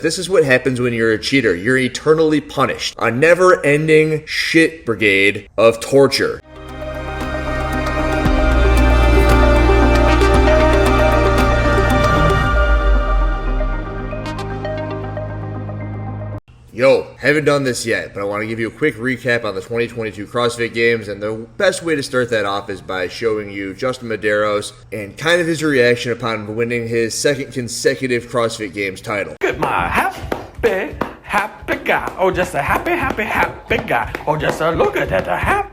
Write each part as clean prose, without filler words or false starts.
This is what happens when you're a cheater. You're eternally punished. A never-ending shit brigade of torture. Yo, haven't done this yet, but I want to give you a quick recap on the 2022 CrossFit Games, and the best way to start that off is by showing you Justin Medeiros and kind of his reaction upon winning his second consecutive CrossFit Games title. Look at my happy guy. Oh, just a happy guy. Oh, just a look at that, a happy.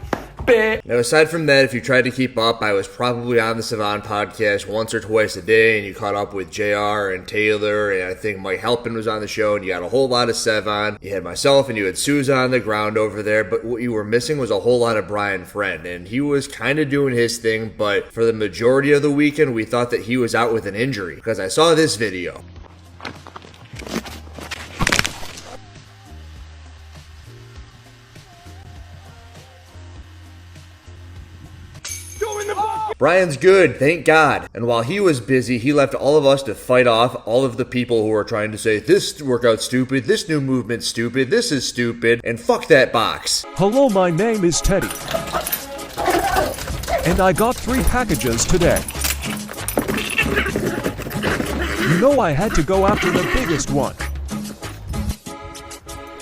Now, aside from that, if you tried to keep up, I was probably on the Savon podcast once or twice a day, and you caught up with JR and Taylor, and I think Mike Halpin was on the show, and you got a whole lot of Savon. You had myself, and you had Susan on the ground over there, but what you were missing was a whole lot of Brian Friend, and he was kind of doing his thing, but for the majority of the weekend, we thought that he was out with an injury, because I saw this video. Brian's good, thank God. And while he was busy, he left all of us to fight off all of the people who are trying to say, this workout's stupid, this new movement's stupid, this is stupid, and fuck that box. Hello, my name is Teddy. And I got 3 packages today. You know I had to go after the biggest one.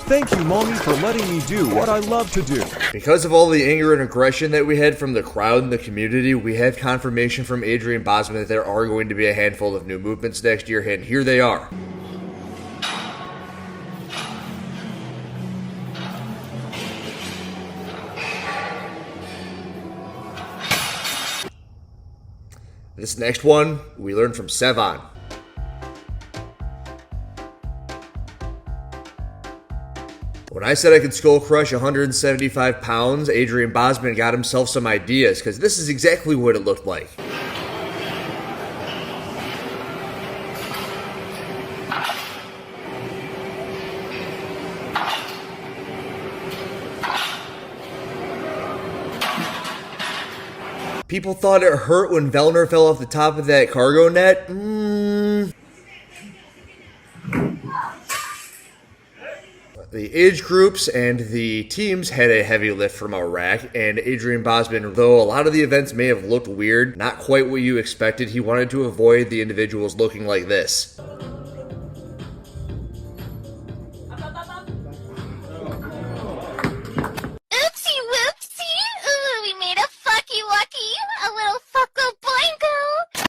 Thank you, Mommy, for letting me do what I love to do. Because of all the anger and aggression that we had from the crowd and the community, we have confirmation from Adrian Bosman that there are going to be a handful of new movements next year, and here they are. This next one, we learned from Savon. When I said I could skull crush 175 pounds, Adrian Bosman got himself some ideas, because this is exactly what it looked like. People thought it hurt when Vellner fell off the top of that cargo net. The age groups and the teams had a heavy lift from our rack, and Adrian Bosman, though a lot of the events may have looked weird, not quite what you expected, he wanted to avoid the individuals looking like this.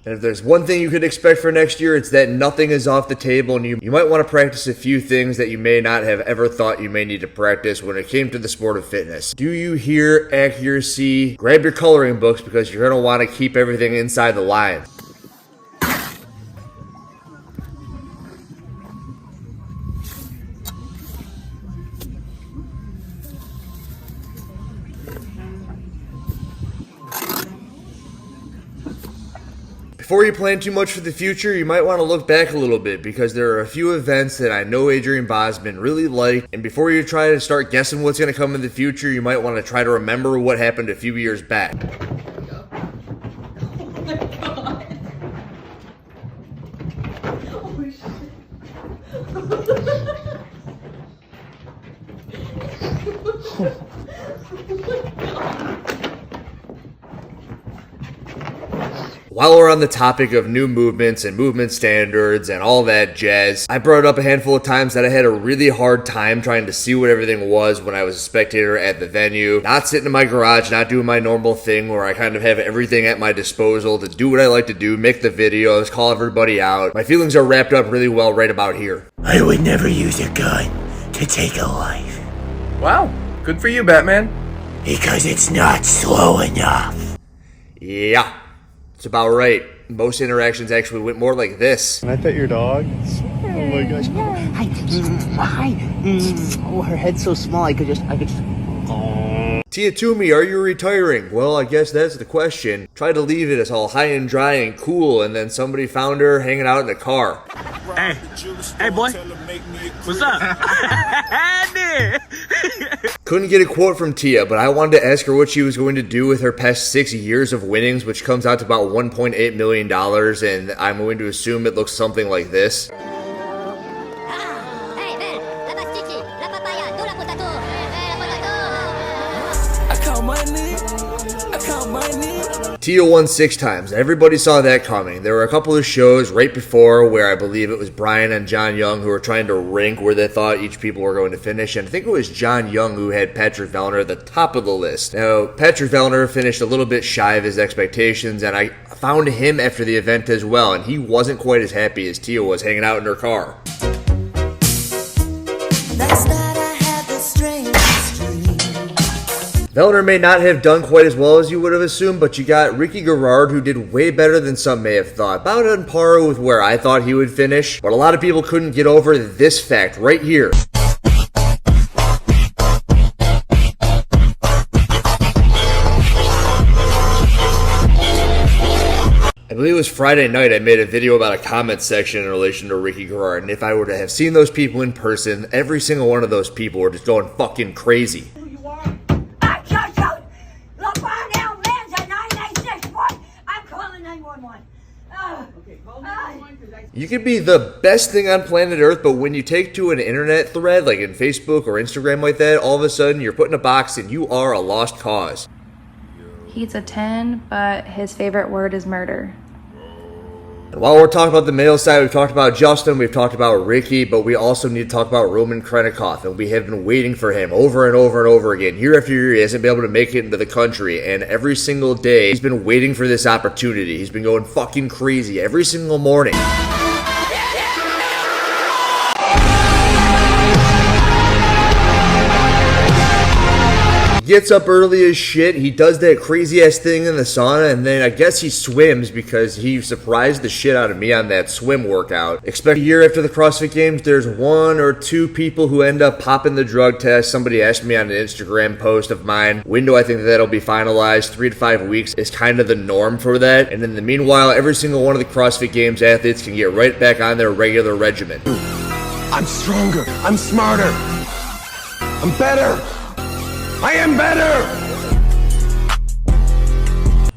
And if there's one thing you could expect for next year, it's that nothing is off the table, and you might want to practice a few things that you may not have ever thought you may need to practice when it came to the sport of fitness. Do you hear accuracy? Grab your coloring books, because you're going to want to keep everything inside the lines. Before you plan too much for the future, you might want to look back a little bit, because there are a few events that I know Adrian Bosman really liked, and before you try to start guessing what's going to come in the future, you might want to try to remember what happened a few years back. Oh my God. Oh shit. While we're on the topic of new movements and movement standards and all that jazz, I brought it up a handful of times that I had a really hard time trying to see what everything was when I was a spectator at the venue. Not sitting in my garage, not doing my normal thing where I kind of have everything at my disposal to do what I like to do, make the videos, call everybody out. My feelings are wrapped up really well right about here. I would never use a gun to take a life. Wow, good for you, Batman. Because it's not slow enough. Yeah. It's about right. Most interactions actually went more like this. Can I pet your dog? Oh my gosh. Hi. Oh, her head's so small. I could just. Tia Toomey, are you retiring? Well, I guess that's the question. Tried to leave it as all high and dry and cool, and then somebody found her hanging out in the car. Hey boy. What's up? Couldn't get a quote from Tia, but I wanted to ask her what she was going to do with her past 6 years of winnings, which comes out to about $1.8 million, and I'm going to assume it looks something like this. Tio won 6 times. Everybody saw that coming. There were a couple of shows right before where I believe it was Brian and John Young who were trying to rank where they thought each people were going to finish, and I think it was John Young who had Patrick Vellner at the top of the list. Now, Patrick Vellner finished a little bit shy of his expectations, and I found him after the event as well, and he wasn't quite as happy as Tio was hanging out in her car. Vellner may not have done quite as well as you would have assumed, but you got Ricky Garrard, who did way better than some may have thought. About on par with where I thought he would finish, but a lot of people couldn't get over this fact right here. I believe it was Friday night I made a video about a comment section in relation to Ricky Garrard, and if I were to have seen those people in person, every single one of those people were just going fucking crazy. You could be the best thing on planet Earth, but when you take to an internet thread, like in Facebook or Instagram like that, all of a sudden you're put in a box and you are a lost cause. He's a 10, but his favorite word is murder. And while we're talking about the male side, we've talked about Justin, we've talked about Ricky, but we also need to talk about Roman Krennikov, and we have been waiting for him over and over and over again. Year after year, he hasn't been able to make it into the country, and every single day, he's been waiting for this opportunity. He's been going fucking crazy every single morning. Gets up early as shit, he does that crazy ass thing in the sauna, and then I guess he swims because he surprised the shit out of me on that swim workout. Expect a year after the CrossFit Games, there's 1 or 2 people who end up popping the drug test. Somebody asked me on an Instagram post of mine, window I think that'll be finalized, 3 to 5 weeks is kind of the norm for that, and in the meanwhile, every single one of the CrossFit Games athletes can get right back on their regular regimen. I'm stronger. I'm smarter. I'm better. I am better!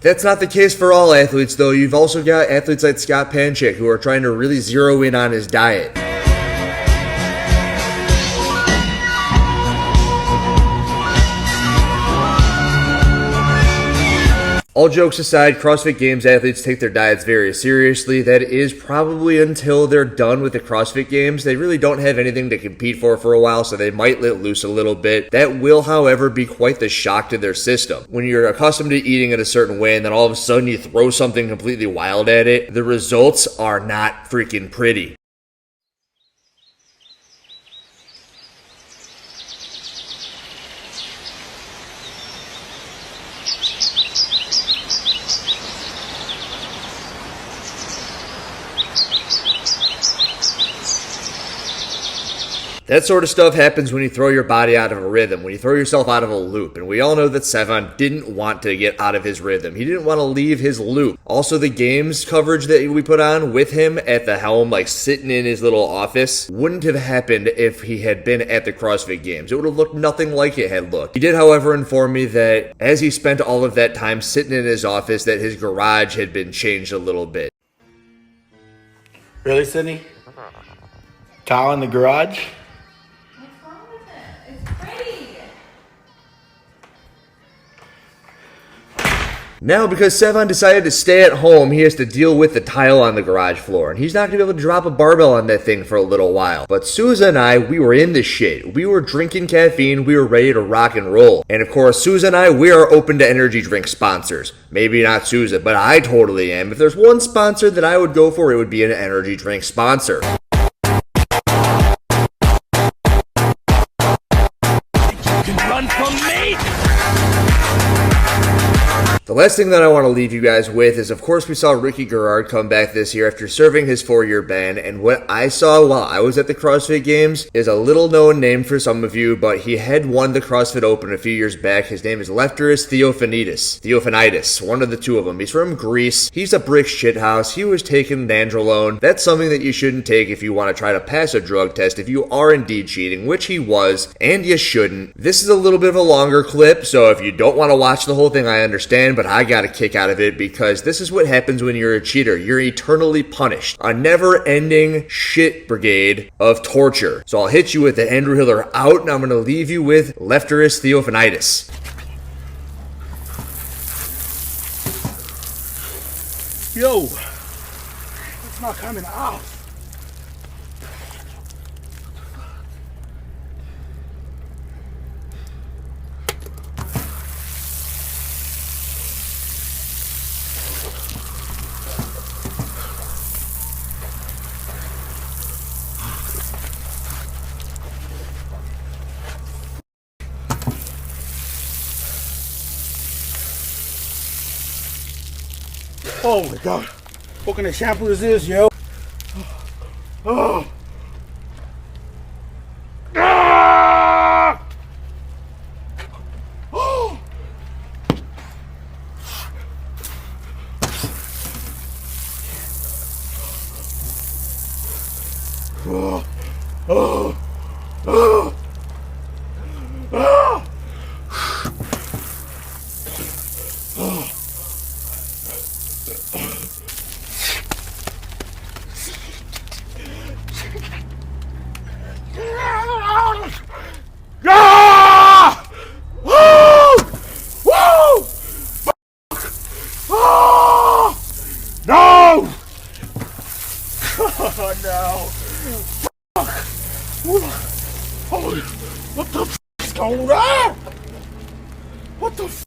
That's not the case for all athletes, though. You've also got athletes like Scott Panchik who are trying to really zero in on his diet. All jokes aside, CrossFit Games athletes take their diets very seriously. That is probably until they're done with the CrossFit Games. They really don't have anything to compete for a while, so they might let loose a little bit. That will, however, be quite the shock to their system. When you're accustomed to eating in a certain way and then all of a sudden you throw something completely wild at it, the results are not freaking pretty. That sort of stuff happens when you throw your body out of a rhythm, when you throw yourself out of a loop. And we all know that Sevan didn't want to get out of his rhythm. He didn't want to leave his loop. Also, the games coverage that we put on with him at the helm, like sitting in his little office, wouldn't have happened if he had been at the CrossFit Games. It would have looked nothing like it had looked. He did, however, inform me that as he spent all of that time sitting in his office, that his garage had been changed a little bit. Really, Sydney? Towel in the garage? Now, because Sevan decided to stay at home, he has to deal with the tile on the garage floor, and he's not going to be able to drop a barbell on that thing for a little while. But Souza and I, we were in this shit. We were drinking caffeine, we were ready to rock and roll. And of course, Souza and I, we are open to energy drink sponsors. Maybe not Souza, but I totally am. If there's one sponsor that I would go for, it would be an energy drink sponsor. You can run from me! The last thing that I want to leave you guys with is, of course, we saw Ricky Garrard come back this year after serving his 4-year ban, and what I saw while I was at the CrossFit Games is a little-known name for some of you, but he had won the CrossFit Open a few years back. His name is Lefteris Theophanitis, one of the two of them. He's from Greece. He's a brick shithouse. He was taking nandrolone. That's something that you shouldn't take if you want to try to pass a drug test, if you are indeed cheating, which he was, and you shouldn't. This is a little bit of a longer clip, so if you don't want to watch the whole thing, I understand, but I got a kick out of it because this is what happens when you're a cheater. You're eternally punished. A never-ending shit brigade of torture. So I'll hit you with the Andrew Hiller out, and I'm going to leave you with Lefterus Theophanitis. Yo, it's not coming out. Oh my God. What kind of shampoo is this, yo? Oh. Ah! Oh. Oh. Oh. Oh. Oh. Ah! Woo! Woo! Oh! No! Oh, no! Fuck! Oh, what the f is going on? What the f?